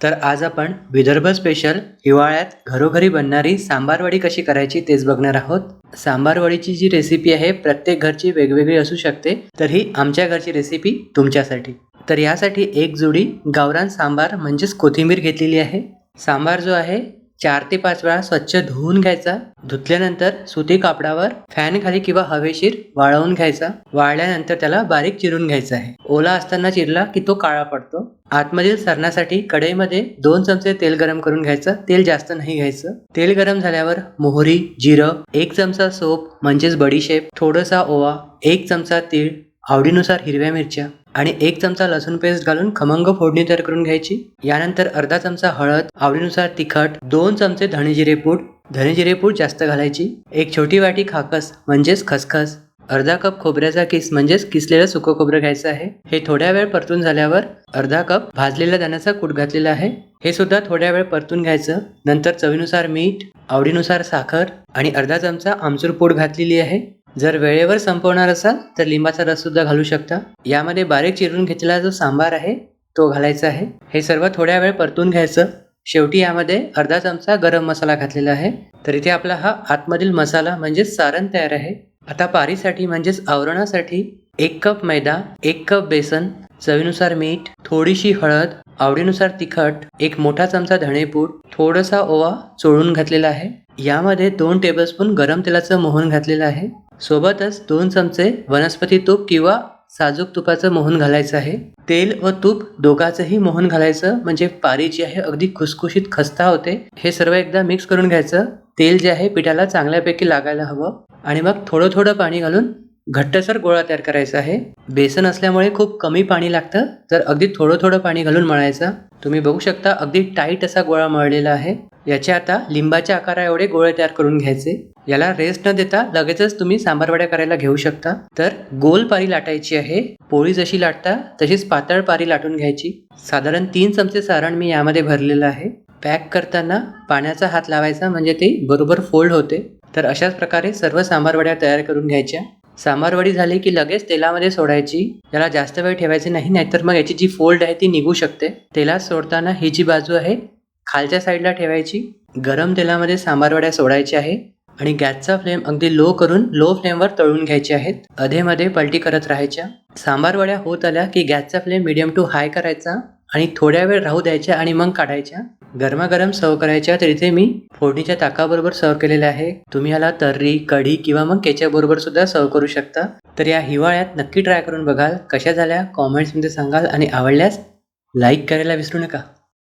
तर आज आपण विदर्भ स्पेशल हिवाळ्यात घरोघरी बनणारी सांबार वडी कशी करायची तेच बघणार आहोत। सांबार वडीची जी रेसिपी आहे प्रत्येक घरची वेगवेगळी असू शकते, तर ही आमच्या घरची रेसिपी तुमच्यासाठी। तर यासाठी एक जुडी गावरान सांबार म्हणजेच कोथिंबीर घेतलेली आहे। सांबार जो आहे 4 ते 5 वेळा स्वच्छ धुवून घ्यायचा। धुतल्यानंतर सुती कापडावर फॅन खाली किंवा हवेशीर वाळवून घ्यायचा। वाळल्यानंतर त्याला बारीक चिरून घ्यायचा आहे। ओला असताना चिरला की तो काळा पडतो। आतमधील सरण्यासाठी कढईमध्ये 2 चमचे तेल गरम करून घ्यायचं। तेल जास्त नाही घ्यायचं। तेल गरम झाल्यावर मोहरी, जिरं, 1 चमचा सोप म्हणजेच बडीशेप, थोडासा ओवा, 1 चमचा तीळ, आवडीनुसार हिरव्या मिरच्या आणि 1 चमचा लसूण पेस्ट घालून खमंग फोडणी तयार करून घ्यायची। यानंतर अर्धा चमचा हळद, आवडीनुसार तिखट, 2 चमचे धणे जिरे पूड, धणे जिरे पूड जास्त घालायची, 1 छोटी वाटी खाकस म्हणजेच खसखस, अर्धा कप खोबऱ्याचा किस म्हणजेच किसलेलं सुकं खोबरं घ्यायचं आहे। हे थोड्या वेळ परतून झाल्यावर अर्धा कप भाजलेल्या दाण्याचा कूट घातलेला आहे। हे सुद्धा थोड्या वेळ परतून घ्यायचं। नंतर चवीनुसार मीठ, आवडीनुसार साखर आणि अर्धा चमचा आमचूर पूड घातलेली आहे। जर वेळेवर संपवणार असाल तर लिंबाचा रस सुद्धा घालू शकता। यामध्ये बारीक चिरून घेतलेला जो सांबार आहे तो घालायचा आहे। हे सर्व थोड्या वेळ परतून घ्यायचं। शेवटी यामध्ये अर्धा चमचा गरम मसाला घातलेला आहे। तर इथे आपला हा आतमधील मसाला म्हणजेच सारण तयार आहे। आता पारीसाठी म्हणजेच आवरणासाठी 1 कप मैदा, 1 कप बेसन, चवीनुसार मीठ, थोडीशी हळद, आवडीनुसार तिखट, 1 मोठा चमचा धणेपूड, थोडासा ओवा चोळून घातलेला आहे। यामध्ये 2 टेबलस्पून गरम तेलाचं मोहन घातलेलं आहे। सोबतच 2 चमचे वनस्पती तूप किंवा साजूक तुपाचं मोहन घालायचं आहे। तेल व तूप दोघांचंही मोहन घालायचं, म्हणजे पारी जी आहे अगदी खुसखुशीत खस्ता होते। हे सर्व एकदा मिक्स करून घ्यायचं। तेल जे आहे पिठाला चांगल्यापैकी लागायला हवं आणि मग थोडं थोडं पाणी घालून घट्टसर गोळा तयार करायचा आहे। बेसन असल्यामुळे खूप कमी पाणी लागतं, तर अगदी थोडं थोडं पाणी घालून मळायचं। तुम्ही बघू शकता अगदी टाईट असा गोळा मळलेला आहे। याचे आता लिंबाच्या आकारा एवढे गोळे तयार करून घ्यायचे। याला रेस्ट न देता लगेचच तुम्ही सांबार वड्या करायला घेऊ शकता। तर गोल पारी लाटायची आहे। पोळी जशी लाटता तशीच पातळ पारी लाटून घ्यायची। साधारण 3 चमचे सारण मी यामध्ये भरलेलं आहे। पॅक करताना पाण्याचा हात लावायचा, म्हणजे ते बरोबर फोल्ड होते। तर अशाच प्रकारे सर्व सांबार वड्या तयार करून घ्यायच्या। सांबार वडी झाली की लगेच तेलामध्ये सोडायची। याला जास्त वेळ ठेवायची नाही, नाहीतर मग याची जी फोल्ड आहे ती निघू शकते। तेलात सोडताना ही जी बाजू आहे खालच्या साईडला ठेवायची। गरम तेलामध्ये सांबार वड्या सोडायच्या आहे आणि गॅसचा फ्लेम अगदी लो करून लो फ्लेमवर तळून घ्यायचे आहेत। अधेमध्ये पलटी करत राहायच्या। सांबार वड्या होत आल्या की गॅसचा फ्लेम मीडियम टू हाय करायचा आणि थोड्या वेळ राहू द्यायच्या आणि मग काढायच्या। गरमागरम सर्व करायच्या। तर इथे मी फोडणीच्या ताकाबरोबर सर्व केलेले आहे। तुम्ही ह्याला तर्री, कढी किंवा मग केचप बरोबर सुद्धा सर्व करू शकता। तर या हिवाळ्यात नक्की ट्राय करून बघाल। कशा झाल्या कॉमेंट्समध्ये सांगाल आणि आवडल्यास लाईक करायला विसरू नका।